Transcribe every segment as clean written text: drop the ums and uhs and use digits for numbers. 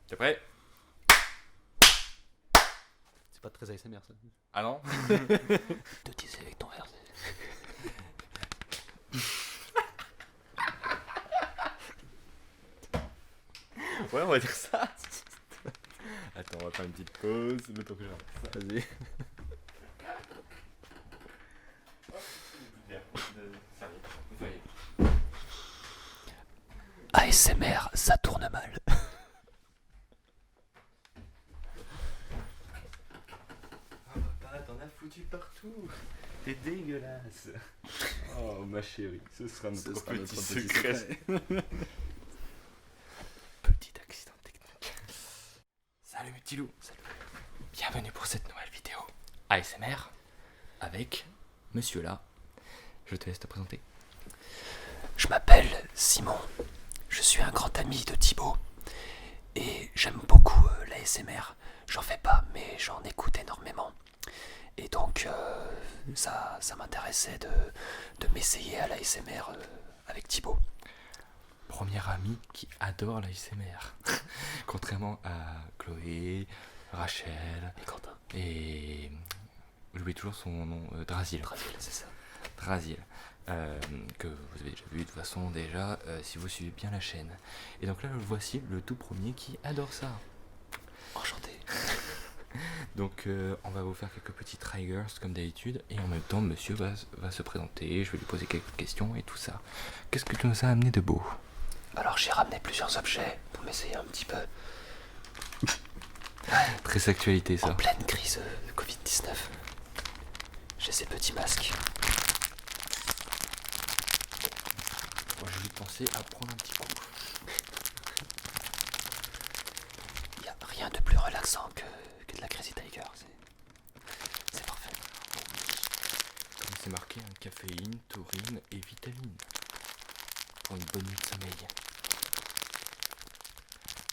T'es prêt? C'est pas très ASMR ça. Ah non? De tisser avec ton verre. Ouais, on va dire ça. Attends, on va faire une petite pause. Le temps que je rentre ça. Vas-y. ASMR, ça tourne mal. Ah papa, t'en as foutu partout. T'es dégueulasse. Oh ma chérie, ce sera notre petit secret. Petit accident technique. Salut petit loup. Salut. Bienvenue pour cette nouvelle vidéo ASMR avec monsieur là. Je te laisse te présenter. Je m'appelle Simon. Je suis un grand ami de Thibaut. Et j'aime beaucoup l'ASMR. J'en fais pas, mais j'en écoute énormément. Et donc, ça m'intéressait de m'essayer à l'ASMR avec Thibaut. Premier ami qui adore l'ASMR. Contrairement à Chloé, Rachel Et Quentin. et... J'oublie toujours son nom, Drasil. Drasil, c'est ça. Drasil. Que vous avez déjà vu de toute façon déjà si vous suivez bien la chaîne. Et donc là voici le tout premier qui adore ça. Enchanté. Donc on va vous faire quelques petits triggers comme d'habitude et en même temps monsieur va se présenter, je vais lui poser quelques questions et tout ça. Qu'est-ce que tu nous as amené de beau? Alors j'ai ramené plusieurs objets pour m'essayer un petit peu. Très actualité En ça. pleine crise de Covid-19. J'ai ces petits masques. Moi je vais penser à prendre un petit coup. Il n'y a rien de plus relaxant que de la Crazy Tiger. C'est parfait. Comme c'est marqué, hein, caféine, taurine et vitamine. Pour une bonne nuit de sommeil.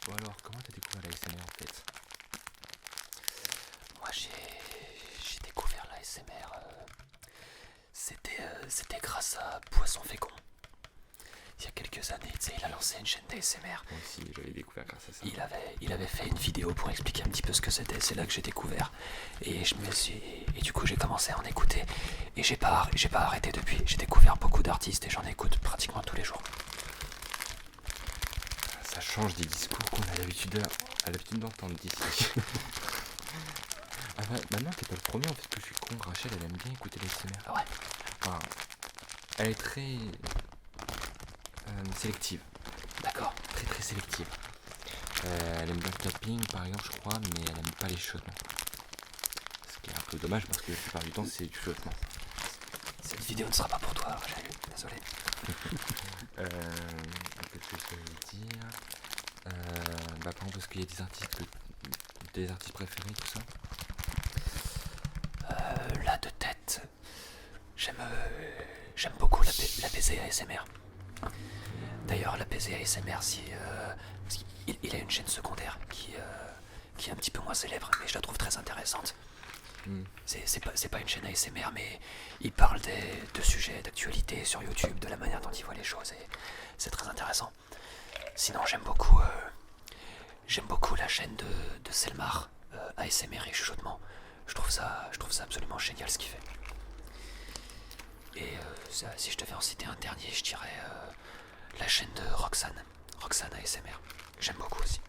Bon alors, comment t'as découvert la SMR en fait? Moi j'ai découvert l'ASMR. C'était grâce à Poisson Fécond. Il y a quelques années, tu sais, il a lancé une chaîne d'ASMR. Moi aussi, j'avais découvert grâce à ça. Il avait fait une vidéo pour expliquer un petit peu ce que c'était. C'est là que j'ai découvert. Et du coup j'ai commencé à en écouter. Et j'ai pas arrêté depuis. J'ai découvert beaucoup d'artistes et j'en écoute pratiquement tous les jours. Ça change des discours qu'on a l'habitude d'entendre d'ici. Ah bah, maintenant t'es pas le premier en fait que je suis con. Rachel elle aime bien écouter les SMR. Ah ouais. Enfin, elle est très sélective. D'accord. Très très sélective. Elle aime bien le tapping par exemple je crois, mais elle aime pas les chuchotements. Ce qui est un peu dommage parce que la plupart du temps c'est du chuchotement. Cette vidéo ne sera pas pour toi, Rachel. Désolé. Qu'est-ce que je veux dire bah par exemple parce qu'il y a des artistes préférés tout ça. Là de tête, j'aime beaucoup la BZ ASMR. D'ailleurs, la BZ ASMR, parce qu'il a une chaîne secondaire qui est un petit peu moins célèbre, mais je la trouve très intéressante. C'est pas une chaîne ASMR, mais il parle de sujets d'actualité sur YouTube, de la manière dont il voit les choses, et c'est très intéressant. Sinon, j'aime beaucoup la chaîne de Selmar, ASMR et chuchotement. Je trouve ça absolument génial ce qu'il fait. Et si je devais en citer un dernier, je dirais la chaîne de Roxane ASMR. J'aime beaucoup aussi.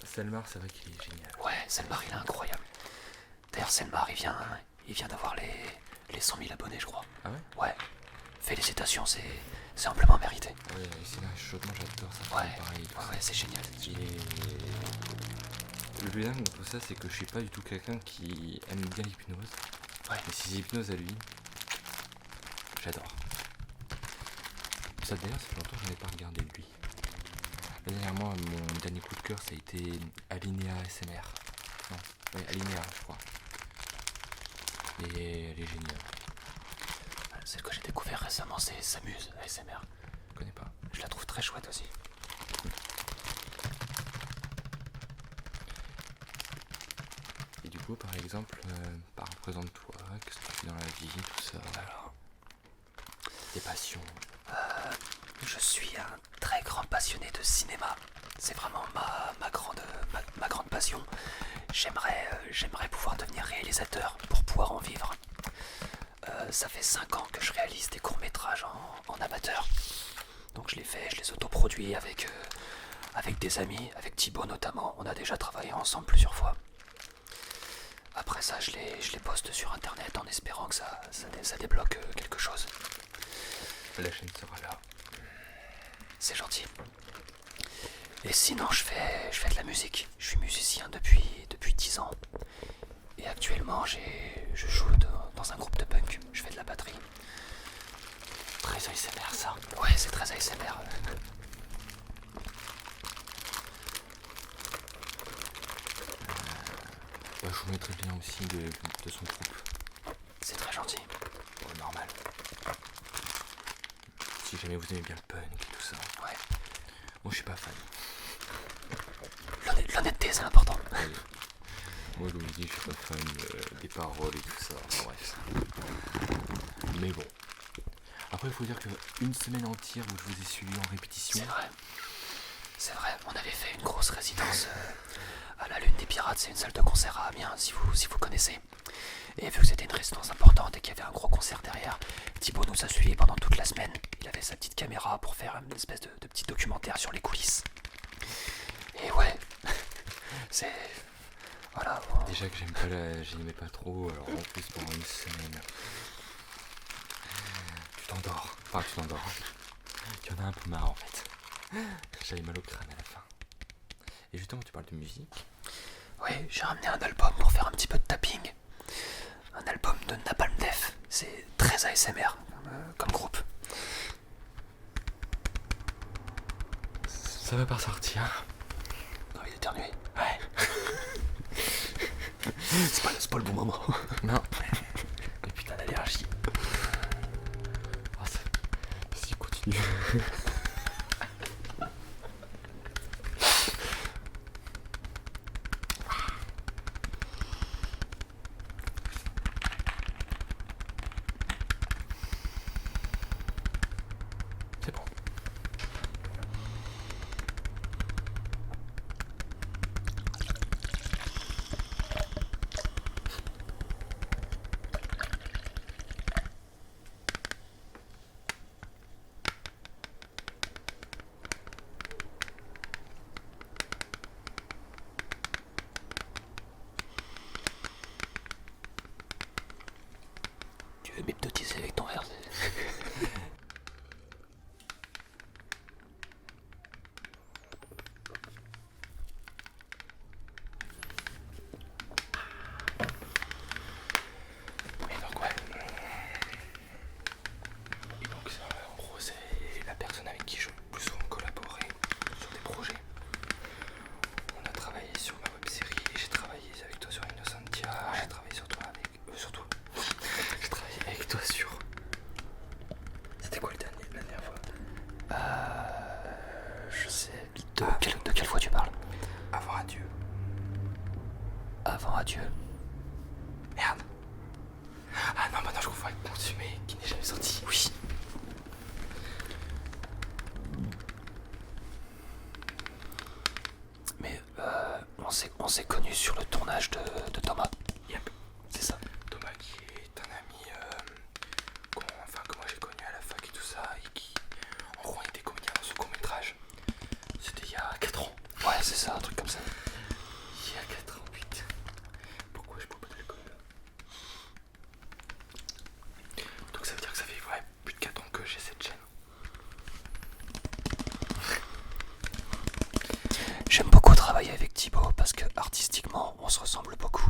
Selmar c'est vrai qu'il est génial. Ouais, Selmar il est incroyable. D'ailleurs Selmar il vient d'avoir les 100 000 abonnés je crois. Ah ouais? Ouais, félicitations, c'est amplement mérité. Ouais, c'est là, chaudement j'adore ça. Ouais, Pareil. ouais, c'est génial. Le plus dingue dans tout ça, c'est que je suis pas du tout quelqu'un qui aime bien l'hypnose. Ouais. Mais ses hypnoses à lui, j'adore. Ça d'ailleurs, ça fait longtemps que je n'ai pas regardé de lui. Là, dernièrement, mon dernier coup de cœur, ça a été Alinea ASMR. Non, ouais, Alinea, je crois. Et elle est géniale. Celle que j'ai découvert récemment, c'est S'amuse ASMR. Je connais pas. Je la trouve très chouette aussi. Et du coup, par exemple, représente-toi, qu'est-ce que tu fais dans la vie, tout ça. Alors, Tes passions. je suis un très grand passionné de cinéma. C'est vraiment ma grande j'aimerais pouvoir devenir réalisateur pour pouvoir en vivre. Ça fait 5 ans que je réalise des courts-métrages en amateur. Donc je les fais, je les autoproduis avec des amis, avec Thibaut notamment. On a déjà travaillé ensemble plusieurs fois. Après ça, je les poste sur internet en espérant que ça débloque quelque chose. La chaîne sera là. C'est gentil. Et sinon, je fais de la musique. Je suis musicien depuis 10 ans. Et actuellement, je joue dans un groupe de punk. Je fais de la batterie. Très ASMR ça. Ouais, c'est très ASMR. Je vous mettrai le lien aussi de son groupe. C'est très gentil. Bon, normal. Si jamais vous aimez bien le punk et tout ça. Ouais. Moi je suis pas fan. L'honnêteté, c'est important. Ouais. Moi je vous dis, je suis pas fan des paroles et tout ça. Enfin, bref. Mais bon. Après il faut dire qu'une semaine entière où je vous ai suivi en répétition. C'est vrai, on avait fait une grosse résidence à la Lune des Pirates, c'est une salle de concert à Amiens, si vous connaissez. Et vu que c'était une résidence importante et qu'il y avait un gros concert derrière, Thibaut nous a suivis pendant toute la semaine. Il avait sa petite caméra pour faire une espèce de petit documentaire sur les coulisses. Et ouais, c'est... Voilà. Bon. Déjà que j'aimais pas trop, alors en plus pendant une semaine... Tu t'endors. Enfin tu t'endors. Tu en as un peu marre en fait. J'avais mal au crâne à la fin. Et justement, tu parles de musique. Oui, j'ai ramené un album pour faire un petit peu de tapping. Un album de Napalm Death. C'est très ASMR comme groupe. Ça va pas sortir. Non, il éternue. Ouais. c'est pas le bon moment. Non. Mais putain d'allergie. Oh, ça... Si continue. C'est bon. Tu veux m'hypnotiser avec ton verre? Et donc ouais. Et donc en gros c'est la personne avec qui je plus souvent collaboré sur des projets. On a travaillé sur ma web série, j'ai travaillé avec toi sur Innocentia, j'ai travaillé sur toi avec. Sur toi. J'ai travaillé avec toi sur. C'était quoi la dernière fois? Je sais. De quelle fois tu parles? Avant Adieu. Avant Adieu. Merde. Ah non, bah non, je confonds avec Consumé qui n'est jamais sorti. Oui. Mais on s'est connus sur le tournage de Thomas. Yep. C'est ça. Thomas qui est un ami que moi j'ai connu à la fac et tout ça et qui en gros était comédien dans ce court métrage. C'était il y a 4 ans. Ouais, c'est ça, un truc comme ça. Il y a 4 ans, 8. Pourquoi je bois pas d'alcool? Donc ça veut dire que ça fait plus de 4 ans que j'ai cette chaîne. J'aime beaucoup travailler avec Thibaut parce que artistiquement, on se ressemble beaucoup.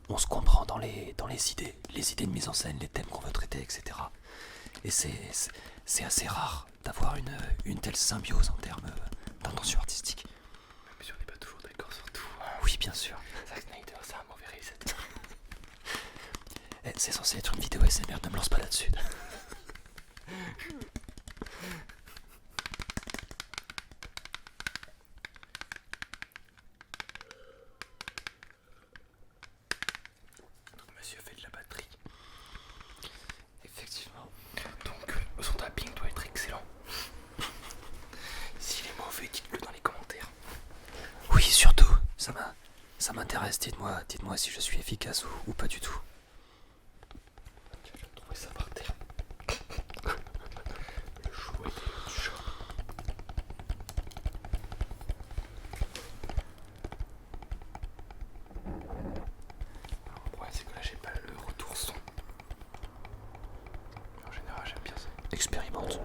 On se comprend dans les idées, de mise en scène, les thèmes qu'on veut traiter, etc. Et c'est assez rare d'avoir une telle symbiose en termes d'intention artistique. Même si on n'est pas toujours d'accord sur tout. Oui, bien sûr. Zack Snyder, c'est un mauvais réalisateur. C'est censé être une vidéo ASMR, ne me lance pas là-dessus. Monsieur fait de la batterie. Effectivement. Donc son tapping doit être excellent. S'il est mauvais, dites-le dans les commentaires. Oui, surtout. Ça ça m'intéresse, dites-moi si je suis efficace ou pas du tout. Je viens de trouver ça par terre. Le jouet du chat. Alors, le problème c'est que là j'ai pas le retour son. En général j'aime bien ça. Expérimente.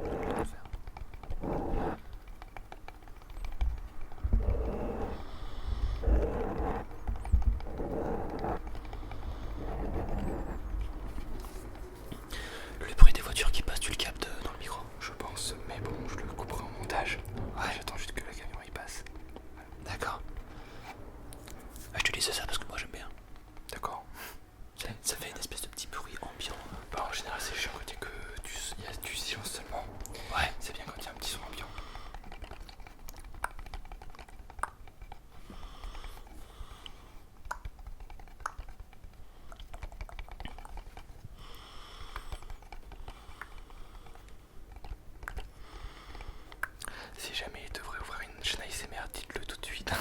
Le bruit des voitures qui passent, tu le captes dans le micro? Je pense, mais bon, je le couperai en montage. Ouais. J'attends juste que le camion y passe. D'accord. Ah, je te disais ça parce que moi j'aime bien. D'accord. Ça fait une espèce de petit bruit ambiant. Bah, en général c'est chiant quand il y a du silence seulement. Ouais. C'est bien quand il y a un petit son ambiant. Si jamais il devrait ouvrir une chaîne ASMR, dites-le tout de suite.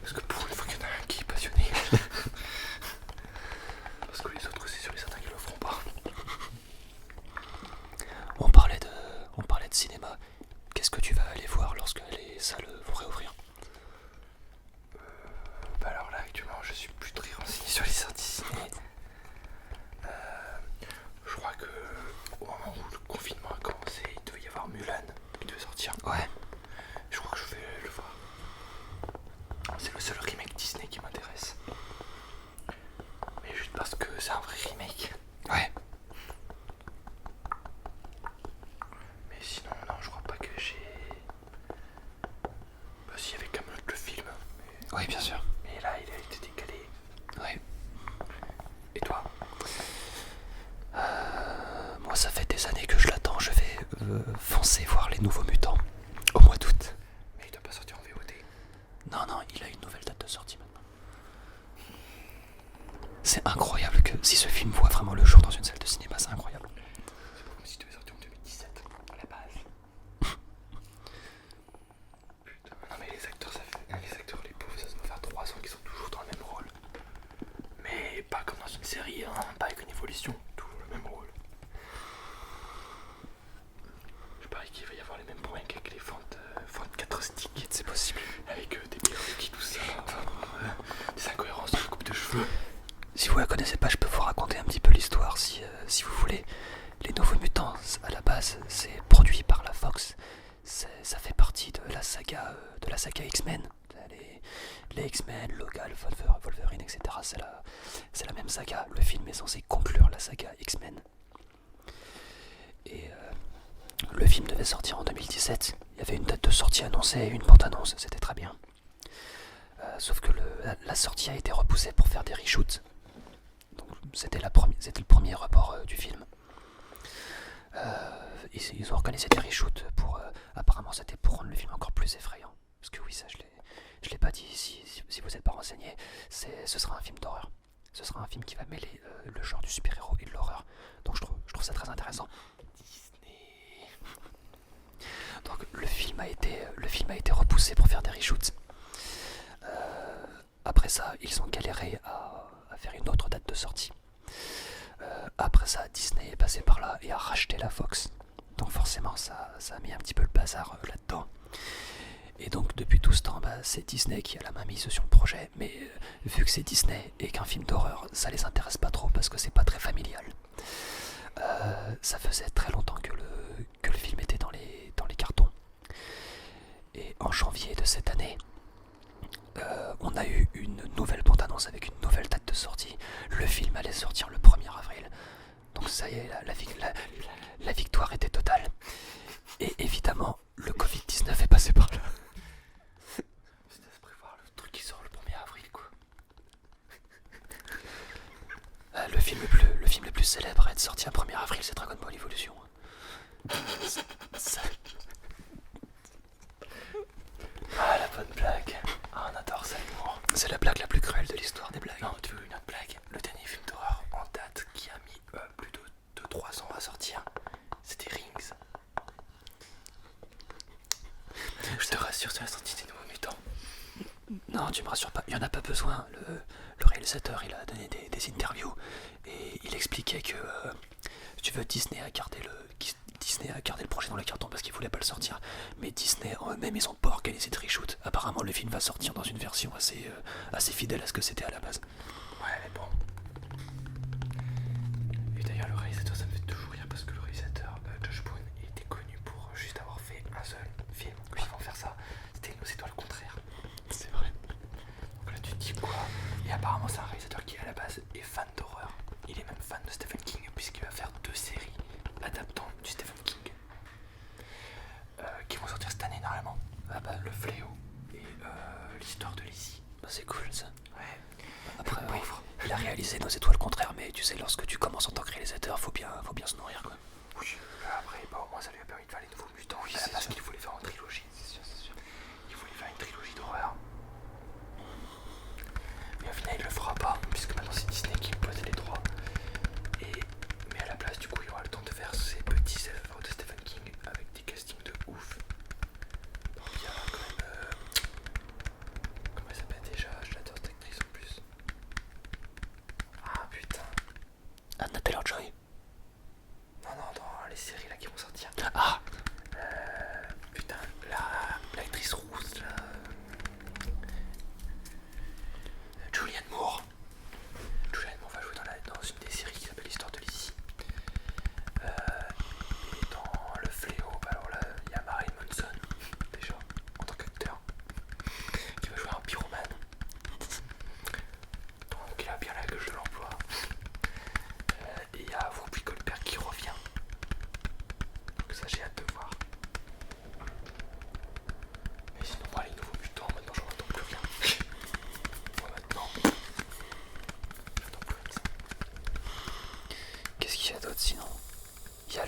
Parce que pour une fois qu'il y en a un qui est passionné. Parce que les autres, c'est sûr et certain qu'ils le feront pas. On parlait de cinéma. Qu'est-ce que tu vas aller voir lorsque les salles vont réouvrir? Bah alors là, actuellement, je suis plus très renseigné sur les sorties ciné. Je crois que au moment où le confinement a commencé, il devait y avoir Mulan qui devait sortir. Ouais. Je crois que je vais le voir. C'est le seul remake Disney qui m'intéresse. Mais juste parce que c'est un vrai remake. Ouais. Mais sinon, non, je crois pas que j'ai... Bah si, il y avait Camelot le film. Oui, bien sûr. Mais là, il a été décalé. Ouais. Et toi? Moi, ça fait des années que je l'attends. Je vais foncer voir les Nouveaux Mutants au mois d'août. Mais il doit pas sortir en VOD. Non, il a une nouvelle date de sortie maintenant. C'est incroyable que si ce film voit vraiment le jour dans une salle de cinéma, c'est incroyable. C'est pas comme s'il devait sortir en 2017, à la base. Putain, non mais les acteurs, les pauvres, ça doit faire 3 ans qu'ils sont toujours dans le même rôle. Mais pas comme dans une série, hein, pas avec une évolution, toujours le même rôle. Je parie qu'il va y avoir les mêmes problèmes qu'avec les fentes 4 sticks. C'est possible. Avec des perruques, tout ça. Des incohérences dans la coupe de cheveux. Si vous la connaissez pas, je peux vous raconter un petit peu l'histoire si vous voulez. Les Nouveaux Mutants, à la base, c'est produit par la Fox. Ça fait partie de la saga X-Men. Les X-Men, Logan, Wolverine, etc. C'est la même saga. Le film est censé conclure la saga X-Men. Et le film devait sortir en 2017. Il y avait une date de sortie annoncée et une bande-annonce. C'était très bien. Sauf que la sortie a été repoussée pour faire des reshoots. Donc c'était le premier report du film. Ils ont organisé des reshoots pour... apparemment c'était pour rendre le film encore plus effrayant. Parce que oui, ça je l'ai pas dit, si vous n'êtes pas renseigné, ce sera un film d'horreur. Ce sera un film qui va mêler le genre du super-héros et de l'horreur. Donc je trouve ça très intéressant. Disney. Donc le film a été repoussé pour faire des reshoots. Après ça, ils ont galéré à faire une autre date de sortie. Après ça, Disney est passé par là et a racheté la Fox. Donc forcément, ça a mis un petit peu le bazar là-dedans. Et donc depuis tout ce temps, c'est Disney qui a la main mise sur le projet. Mais vu que c'est Disney et qu'un film d'horreur, ça les intéresse pas trop parce que c'est pas très familial. Ça faisait très longtemps que le film était dans les cartons. Et en janvier de cette année, on a eu une nouvelle bande-annonce avec une nouvelle date de sortie. Le film allait sortir le 1er avril. Donc ça y est, la victoire était totale. Et évidemment, le Covid-19 est passé par là. C'est à se prévoir le truc qui sort le 1er avril, quoi. Le film le plus célèbre à être sorti le 1er avril, c'est Dragon Ball Evolution. Ah, la bonne blague. Ah, on adore ça, l'humour. C'est la blague la plus cruelle de l'histoire des blagues. Non, tu veux une autre blague? Le dernier film d'horreur en date qui a mis plus de 3 ans à sortir, c'était Rings. Je te rassure. Non, tu me rassures pas, il n'y en a pas besoin. Le réalisateur, il a donné des interviews et il expliquait que, si tu veux, Disney a gardé le projet dans les cartons parce qu'il voulait pas le sortir. Mais Disney en eux-mêmes, ils ont pas organisé de reshoot. Apparemment, le film va sortir dans une version assez fidèle à ce que c'était à la base. Ouais, mais bon. Et d'ailleurs, le réalisateur, ça me fait toujours rire parce que le réalisateur, Josh Boone, il était connu pour juste avoir fait un seul film. Oui. Avant de faire ça, c'était Nos étoiles contraires. C'est vrai. Donc là, tu te dis quoi? Et apparemment, c'est un réalisateur qui, à la base, est fan d'horreur. Il est même fan de Stephen King, puisqu'il va faire 2 séries adaptant du Stephen King qui vont sortir cette année normalement. Ah bah, Le Fléau et l'histoire de Lizzie. bah c'est cool ça. Ouais. Après, il a réalisé Nos étoiles contraires, mais tu sais, lorsque tu commences en tant que réalisateur, faut bien se nourrir quoi. Oui, après, bah, au moins ça lui a permis de faire les Nouveaux Mutants. Oui, parce qu'il voulait faire en trilogie. C'est sûr, c'est sûr. Il voulait faire une trilogie d'horreur. Mais au final, il le fera pas, puisque maintenant c'est Disney qui possède les droits. Mais à la place, du coup, il aura le temps de faire ces petits œuvres de Stephen King avec des castings de ouf. Donc il y a quand même. Comment elle s'appelle déjà? J'adore cette actrice en plus. Ah putain. Anna Taylor-Joy. Non, dans les séries là qui vont sortir. Ah. Putain, l'actrice rousse là. Julianne Moore. Julianne Moore va jouer dans une des séries qui s'appelle l'histoire de Lizzie. Et dans Le Fléau, bah alors là, il y a Marilyn Manson, déjà, en tant qu'acteur, qui va jouer un pyromane. Donc il a bien la gueule de l'emploi. Et il y a Whoopi Goldberg qui revient. Donc ça, j'ai hâte de voir. Mais sinon, moi, les Nouveaux Mutants, maintenant, j'en entends plus rien. Moi, maintenant, j'entends plus rien que ça. Qu'est-ce qu'il y a d'autre sinon? Il y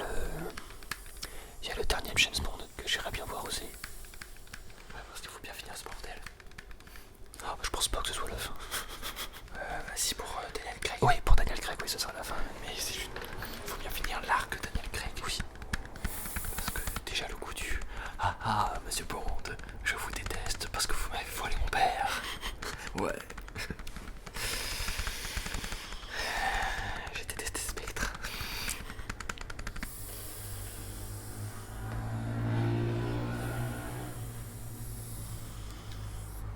a le dernier James Bond que j'irais bien voir aussi. Ouais, parce qu'il faut bien finir ce bordel. Ah, bah, je pense pas que ce soit la fin. Bah si, pour Daniel Craig. Oui, pour Daniel Craig, oui, ce sera la fin. Mais c'est juste, il faut bien finir l'arc de Daniel Craig. Oui. Parce que déjà le coup du ah, monsieur Bond, je vous déteste parce que vous m'avez volé mon père. Ouais. J'ai détesté Spectre.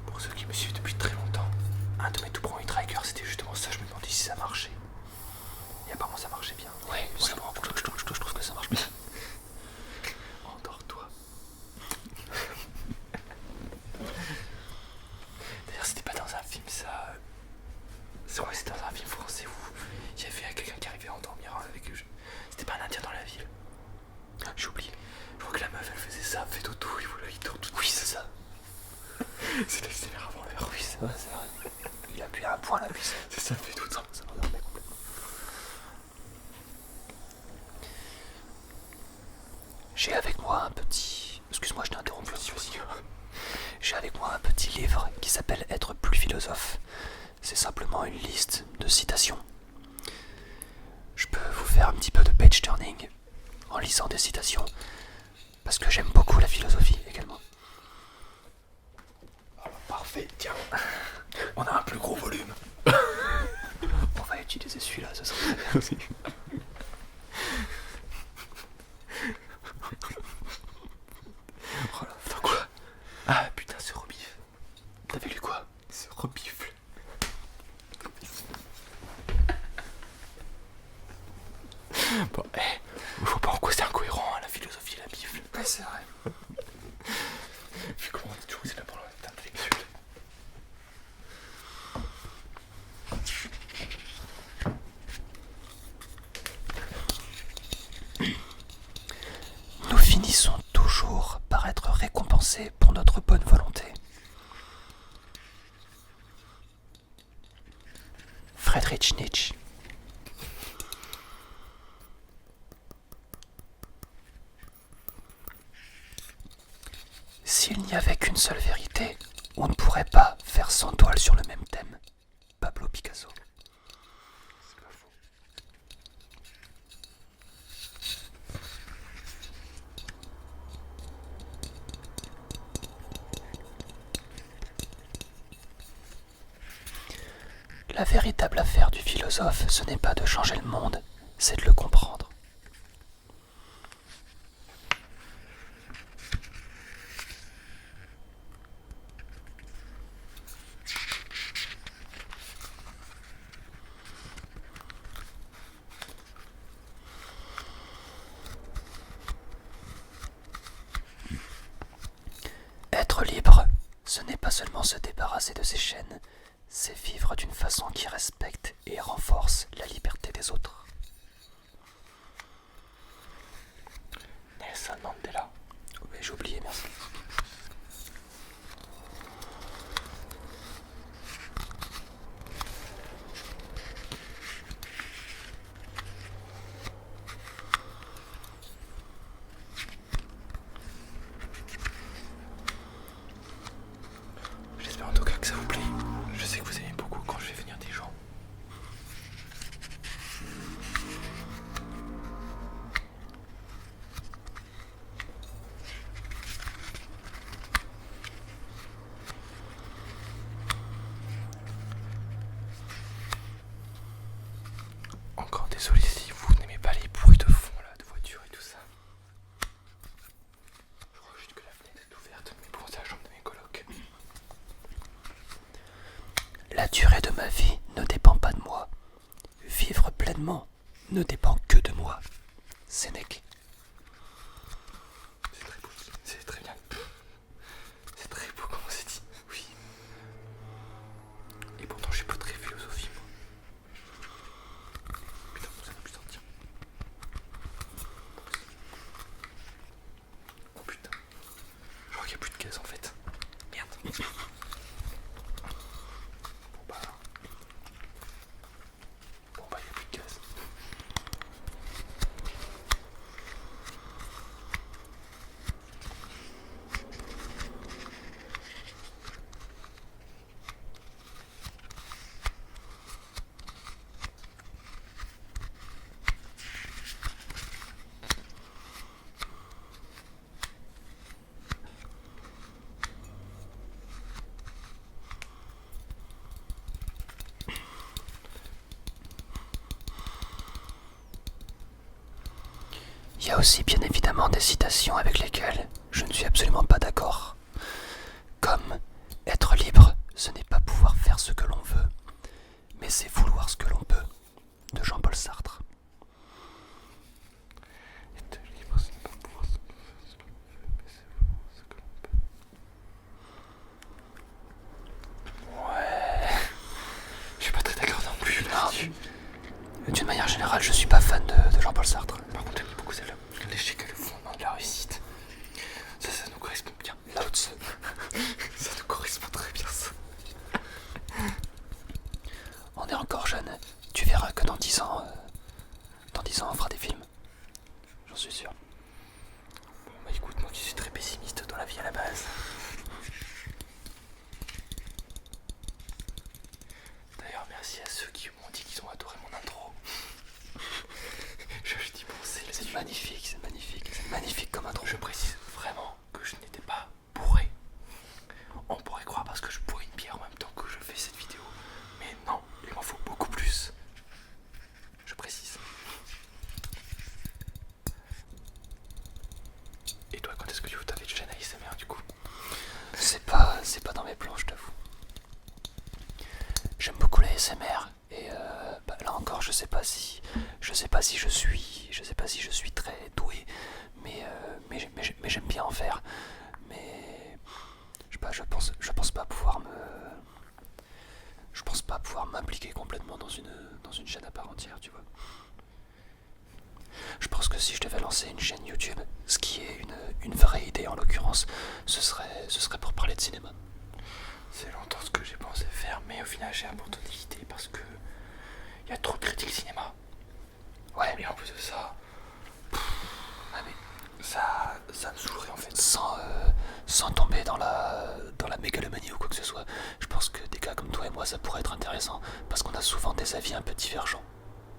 Pour ceux qui me suivent depuis très longtemps, un de mes tout premiers trackers, c'était justement ça. Je me demandais si ça marchait. Et apparemment ça marchait bien. Ouais, je trouve que ça marche bien. Endors-toi. D'ailleurs, c'était pas dans un film ça. C'est vrai, c'était dans un film français où il y avait quelqu'un qui arrivait à endormir avec eux. C'était pas un indien dans la ville. J'ai oublié. Je crois que la meuf elle faisait ça, fait dodo, il dort tout. Oui, c'est ça. C'est l'accélère avant l'heure. Oui, c'est vrai, c'est vrai. Il a appuyé à un point là, puis C'est ça, fait tout. ça m'endormait complètement. J'ai avec moi un petit... Excuse-moi, je t'ai interrompu. J'ai avec moi un petit livre qui s'appelle Être plus philosophe. C'est simplement une liste de citations. Je peux vous faire un petit peu de page turning en lisant des citations parce que j'aime beaucoup la philosophie également. Ah, parfait, tiens. On a un plus gros volume. On va utiliser celui-là, ça sera très bien. Voilà. Attends, quoi? Ah putain, ce rebif. T'avais lu quoi? Ce rebifle. Bon, je vois pas en quoi c'est incohérent, hein, la philosophie et la bifle. Ouais, c'est vrai. Vu comment on dit toujours que c'est la parole intellectuelle. Nous finissons toujours par être récompensés pour notre bonne volonté. Friedrich Nietzsche. S'il n'y avait qu'une seule vérité, on ne pourrait pas faire 100 toiles sur le même thème. Pablo Picasso. C'est pas faux. La véritable affaire du philosophe, ce n'est pas de changer le monde, c'est de le comprendre. Être libre, ce n'est pas seulement se débarrasser de ses chaînes, c'est vivre d'une façon qui respecte et renforce la liberté des autres. Nelson Mandela. Oh, j'ai oublié, merci. J'espère en tout cas que ça vous plaît. Je sais que vous aimez beaucoup quand je fais venir des gens. Encore désolé si vous n'aimez pas les bruits de fond là, de voiture et tout ça. Je crois juste que la fenêtre est ouverte, mais bon, c'est la chambre de mes colocs. La durée de ma vie ne dépend pas de moi. Vivre pleinement ne dépend que de moi. Sénèque. C'est très beau, c'est très bien. C'est très beau comme c'est dit, oui. Et pourtant je suis pas très philosophie moi. Putain, ça va plus sortir. Oh putain. Je crois qu'il n'y a plus de caisse en fait. Merde. Bon bah. Bon bah il n'y a plus de caisse. Il y a aussi bien évidemment des citations avec lesquelles je ne suis absolument pas d'accord. Comme être libre, ce n'est pas pouvoir faire ce que l'on veut, mais c'est vouloir ce que l'on peut, de Jean-Paul Sartre. Être libre, c'est pas pouvoir ce que l'on veut, mais c'est vouloir ce que l'on peut. Ouais. Je suis pas très d'accord non plus là-dessus. D'une manière générale, je suis pas fan de Jean-Paul Sartre. Par contre, j'aime beaucoup celle-là. L'échec est le fondement de la réussite. Ça nous correspond bien. Lao Tzu. Ça nous correspond très bien, ça. On est encore jeune. Tu verras que dans 10 ans, on fera des films. J'en suis sûr. Bon, bah écoute, moi qui suis très pessimiste dans la vie à la base. D'ailleurs, merci à ceux qui m'ont dit qu'ils ont adoré mon intro. Je dis bon, C'est magnifique, c'est magnifique comme intro. Je précise vraiment que je n'étais pas bourré. On pourrait croire parce que je bois une bière en même temps que je fais cette vidéo. Mais non, il m'en faut beaucoup plus. Je précise. Et toi, quand est-ce que tu veux taper de chaîne ASMR du coup? C'est pas dans mes plans, je t'avoue. J'aime beaucoup la SMR et là encore, je sais pas si je suis très doué, mais j'aime bien en faire. Mais je sais pas, je pense pas pouvoir m'impliquer complètement dans une chaîne à part entière, tu vois. Je pense que si je devais lancer une chaîne YouTube, ce qui est une vraie idée en l'occurrence, ce serait pour parler de cinéma. C'est longtemps ce que j'ai pensé faire, mais au final j'ai abandonné l'idée parce que il y a trop de critiques cinéma. Ouais, Et en plus de ça, mais ça me saoulerait en fait. sans tomber dans la mégalomanie ou quoi que ce soit, je pense que des gars comme toi et moi, ça pourrait être intéressant parce qu'on a souvent des avis un peu divergents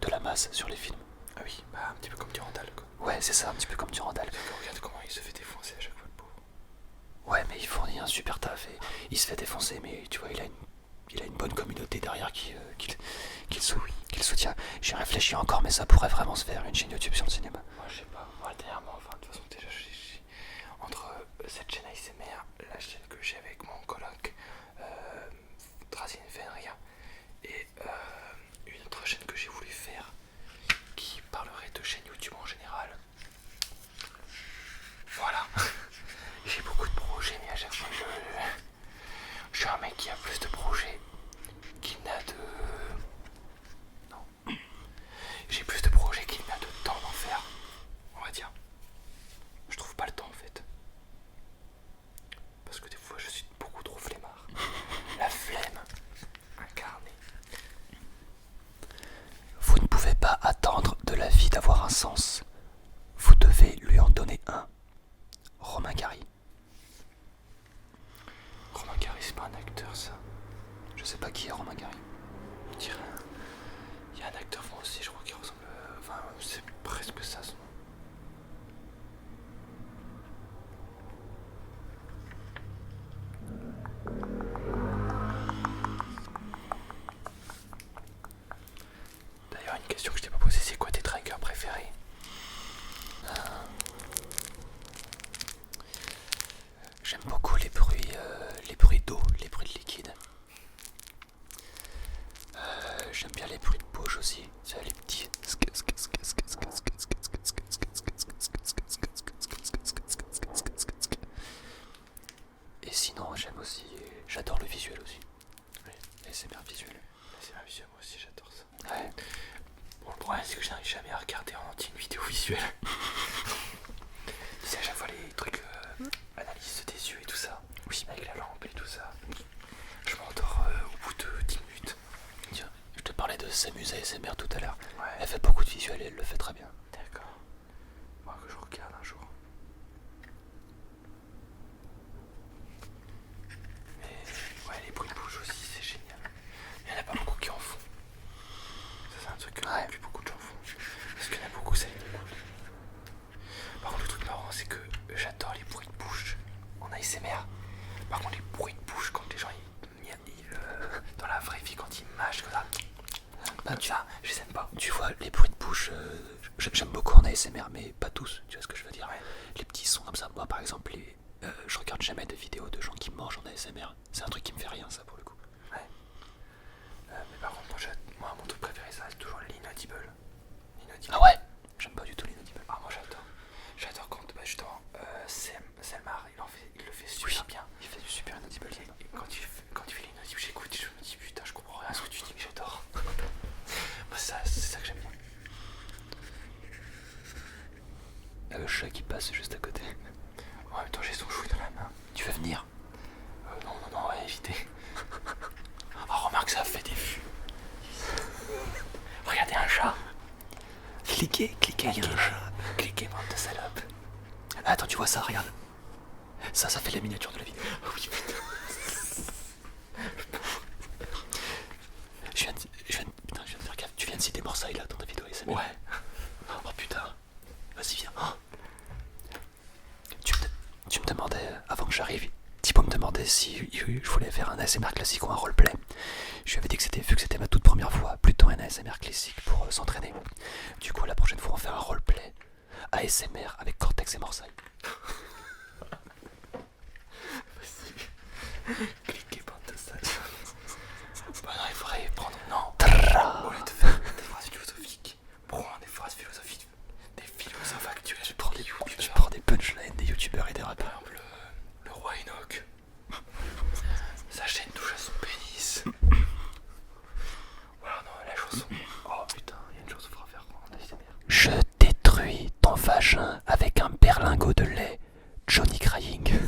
de la masse sur les films. Ah oui, bah un petit peu comme Durandal quoi. Ouais, c'est ça, un petit peu comme Durandal. Regarde comment il se fait défoncer à chaque fois le pauvre. Ouais, mais il fournit un super taf et il se fait défoncer, mais tu vois, il il a une bonne communauté derrière qui le soutient. J'y réfléchis encore, mais ça pourrait vraiment se faire, une chaîne YouTube sur le cinéma. Moi je sais pas, moi dernièrement, enfin de toute façon déjà entre cette chaîne ASMR, la chaîne que j'ai avec mon coloc, Drazen Fenria, et une autre chaîne que j'ai voulu faire qui parlerait de chaîne YouTube en général. Voilà. J'ai beaucoup de projets, mais à chaque fois je suis un mec qui a plus de projets qu'il n'a de... Non. J'ai plus de projets qu'il n'a de temps d'en faire, on va dire. Je trouve pas le temps en fait. Parce que des fois je suis beaucoup trop flemmard. La flemme incarnée. Vous ne pouvez pas attendre de la vie d'avoir un sens. Vous devez lui en donner un. Romain Gary. Romain Gary, c'est pas un acteur ça. Je sais pas qui est Romain Gary. Je dirais il y a un acteur français, je crois, qui ressemble... Enfin, c'est presque ça son nom. D'ailleurs, une question que je t'ai pas posée, c'est quoi tes triggers préférés? J'aime beaucoup les bruits d'eau, les bruits de liquide. J'aime bien les bruits de bouche aussi, c'est les petits. Et sinon, j'aime aussi, j'adore le visuel aussi. Oui. ASMR visuel. C'est ma vision, moi aussi j'adore ça. Ouais. Bon, le problème c'est que je n'arrive jamais à regarder en entier une vidéo visuelle. C'est à chaque fois les trucs analyse des yeux et tout ça. Oui, avec la lampe et tout ça. Je m'endors au bout de 10 minutes. Tiens, je te parlais de s'amuser ASMR tout à l'heure. Ouais. Elle fait beaucoup de visuels et elle le fait très bien. D'accord. Moi que je regarde un jour. Mais ouais, les bruits de bouche aussi, c'est génial. Il n'y en a pas beaucoup qui en font. Ça, c'est un truc que plus beaucoup de gens font. Parce qu'il y en a beaucoup, ça les dégoûte. Par contre, le truc marrant, c'est que j'adore les bruits de bouche en ASMR. Par contre, les bruits de bouche, quand les gens dans la vraie vie, quand ils mâchent comme ça, Bah, ça, je les aime pas. Tu vois, les bruits de bouche, j'aime beaucoup en ASMR, mais pas tous, tu vois ce que je veux dire. Ouais. Les petits sons comme ça, moi par exemple, je regarde jamais de vidéos de gens qui mangent en ASMR. C'est un truc qui me fait rien, ça, pour le coup. Ouais. Mais par contre, moi, mon truc préféré, ça reste toujours l'inaudible. Ah ouais. J'aime pas du tout l'inaudible. Ah, moi j'adore. J'adore quand justement Selmar il le fait super bien. Il fait du super inaudible. Et quand il fait l'inaudible, j'écoute et je me dis putain, je comprends rien à ce que tu dis, mais j'adore. Moi, c'est ça que j'aime bien. Le chat qui passe juste à côté. En même temps, j'ai son chouille dans la main. Tu veux venir? Non, on va éviter. Ah, remarque, ça fait des vues. Regardez un chat. Cliquez, il y a un chat. Cliquez, bande de salopes. Ah, attends, tu vois ça, regarde. Ça fait la miniature de la vidéo. Oh oui, putain. Je viens de faire gaffe. Tu viens de citer Morsaï là dans ta vidéo ASMR. Ouais. Oh putain. Vas-y, viens. Oh. Tu me demandais, avant que j'arrive, Thibaut me demandait si je voulais faire un ASMR classique ou un roleplay. Je lui avais dit que vu que c'était ma toute première fois, plutôt un ASMR classique pour s'entraîner. Du coup, la prochaine fois, on fait un roleplay ASMR avec Cortex et Morsaï. Cliquez, bande de salopes. Bah non, il faudrait prendre... Non. Au lieu de faire des phrases philosophiques, prends des phrases philosophiques, des philosophes actuels. Je prends des punchlines des youtubeurs et des rappeurs. Par exemple, le roi Enoch. Sa chaîne touche à son pénis. Voilà, non, la chanson. Oh putain, il y a une chanson à faire en ASMR. Je détruis ton vagin avec un berlingot de lait. Johnny Crying.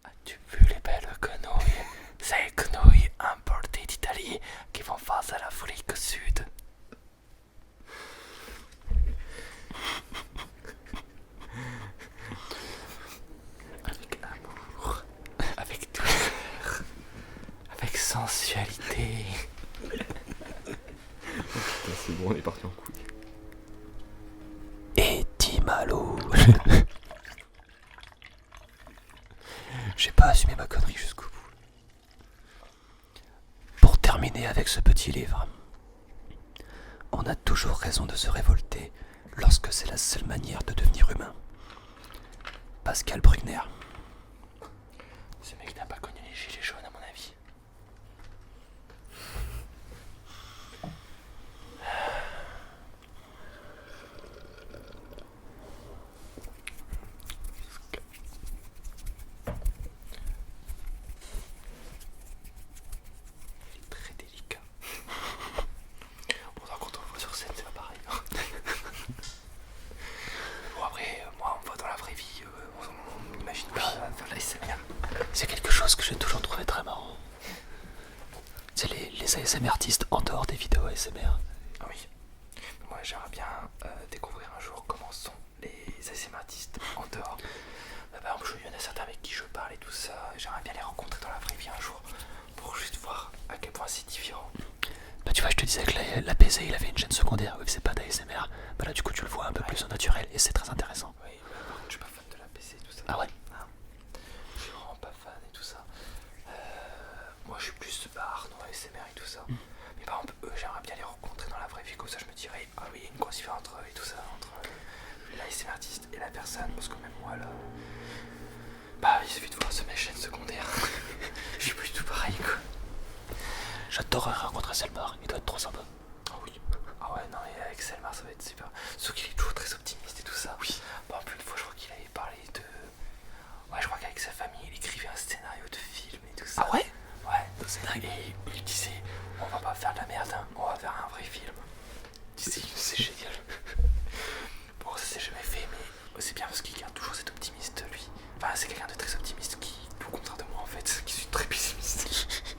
As-tu vu les belles quenouilles? Ces quenouilles importées d'Italie qui font face à l'Afrique Sud. Avec amour, avec douceur, avec sensualité. Putain, c'est bon, on est parti en couille. Et Timalo. J'ai pas assumé ma connerie jusqu'au bout. terminer avec ce petit livre. On a toujours raison de se révolter lorsque c'est la seule manière de devenir humain. Pascal Bruckner. Ce mec n'a pas connu les gilets jaunes à mon avis. Il est très délicat. Bon, quand on le voit sur scène, c'est pas pareil. Bon, après, moi, on me voit dans la vraie vie, on n'imagine pas faire de la SMR. C'est quelque chose que j'ai toujours trouvé très marrant. C'est les ASMR artistes en dehors des vidéos ASMR. Ah oui. Moi, j'aimerais bien découvrir un jour comment sont les ASMR artistes en dehors. Par exemple, il y en a certains avec qui je parle et tout ça. J'aimerais bien les rencontrer dans la vraie vie un jour pour juste voir à quel point c'est différent. Bah tu vois, je te disais que la PZ il avait une chaîne secondaire où il faisait pas d'ASMR. Bah là du coup tu le vois un peu plus au naturel et c'est très intéressant. Oui, par contre, je suis pas fan de la PC et tout ça. Ah ouais. Je suis vraiment pas fan et tout ça. Moi, je suis plus bar dans ASMR et tout ça. Mais par exemple, eux, j'aimerais bien les rencontrer dans la vraie vie. Comme ça, je me dirais, ah oui, il y a une grosse différence entre eux et tout ça, entre l'ASMR artiste et la personne. Parce que même moi, là, bah, il suffit de voir sur mes chaînes secondaires. Je suis plus du tout pareil, quoi. J'adorerais rencontrer Selmar, il doit être trop sympa. Ah oui. Ah ouais, non, mais avec Selmar, ça va être super. Sauf qu'il est toujours très optimiste et tout ça. Oui. Bon, un peu une fois, je crois qu'il avait parlé de. Ouais, je crois qu'avec sa famille, il écrivait un scénario de film et tout ça. Ah ouais. Ouais, c'est dingue. Et il disait, on va pas faire de la merde, hein, on va faire un vrai film. C'est génial. Bon, ça s'est jamais fait, mais c'est bien parce qu'il garde toujours cet optimiste, lui. Enfin, c'est quelqu'un de très optimiste qui, tout au contraire de moi en fait, qui suis très pessimiste.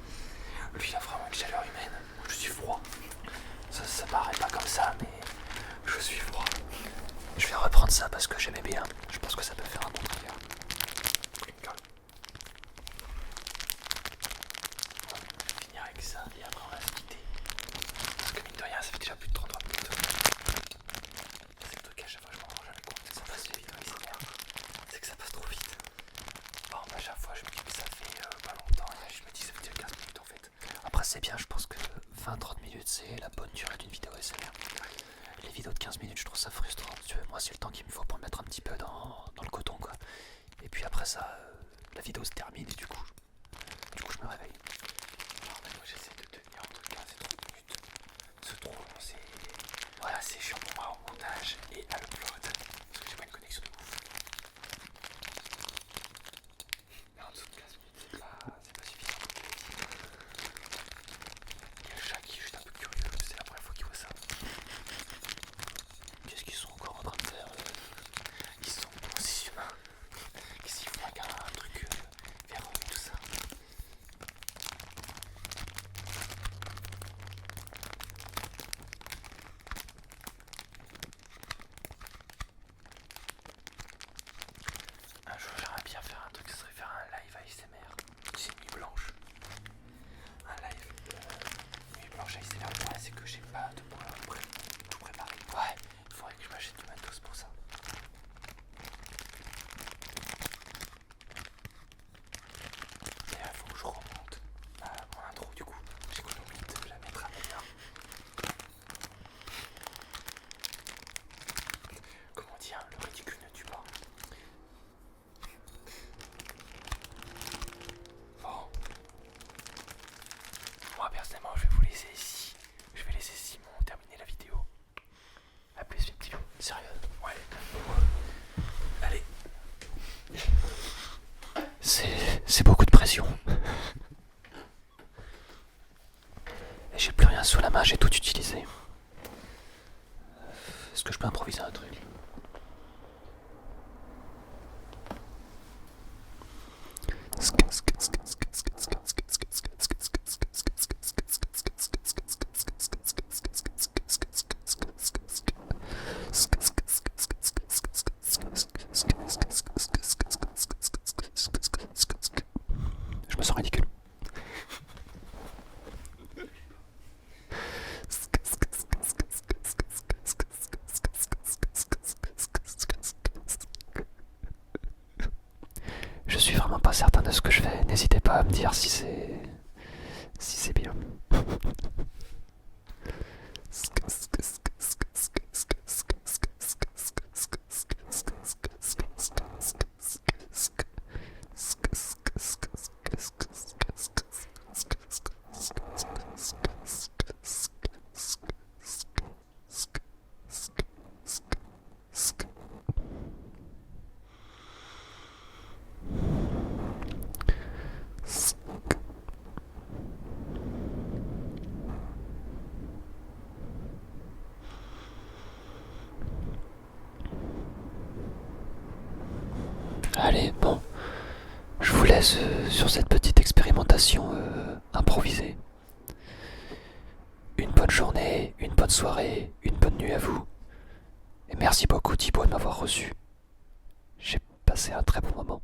Lui, il a vraiment une chaleur humaine. Moi, je suis froid. Ça paraît pas comme ça, mais je suis froid. Je vais reprendre ça parce que j'aimais bien. Je pense que ça peut faire un bon trigger. On va finir avec ça et après on va se quitter. Parce que mine de rien, ça fait déjà plus de 33 minutes. C'est le truc à chaque fois, je m'en rends jamais compte. Ça passe vite, c'est que ça passe trop vite. Bon, à chaque fois, je me dis que ça fait pas longtemps et là, je me dis que ça fait déjà 15 minutes en fait. Après c'est bien, je pense que 20-30 minutes c'est la bonne durée d'une vidéo ASMR. Les vidéos de 15 minutes je trouve ça frustrant. Tu vois, moi c'est le temps qu'il me faut pour me mettre un petit peu dans le coton quoi. Et puis après ça, la vidéo se termine et du coup je me réveille. Alors, moi, j'essaie de tenir entre 15 et 30 minutes. Ce trop long, c'est chiant pour moi au montage et à l'upload. Parce que j'ai pas une connexion de ouf. Mais en dessous de 15 minutes, c'est pas suffisant. Il y a le chat qui est juste un peu curieux, c'est la première fois qu'il voit ça. Qu'est-ce qu'ils sont encore en train de faire Ils sont aussi humains. Qu'est-ce qu'ils font avec un truc vers tout ça? Un jour, j'aimerais bien faire un truc, ce serait faire un live ASMR. C'est nuit blanche. Un live nuit blanche ASMR. Le problème, c'est que j'ai pas de point tout préparé. Ouais, il faudrait que je m'achète du matos pour ça. Et là, il faut que je remonte mon intro du coup. J'ai qu'on oublie de la mettre à bien. Comment dire, le ridicule ne tue pas. Bon. Moi personnellement je vais vous laisser ici. Je vais laisser Simon terminer la vidéo. A plus mes petits loups. Sérieux? Ouais. Allez. C'est beaucoup de pression. Et j'ai plus rien sous la main, j'ai tout utilisé. Est-ce que je peux improviser un truc? Je me sens ridicule. Je suis vraiment pas certain de ce que je fais. N'hésitez pas à me dire si si c'est bien. Allez, bon, je vous laisse sur cette petite expérimentation improvisée. Une bonne journée, une bonne soirée, une bonne nuit à vous. Et merci beaucoup Thibaut de m'avoir reçu. J'ai passé un très bon moment.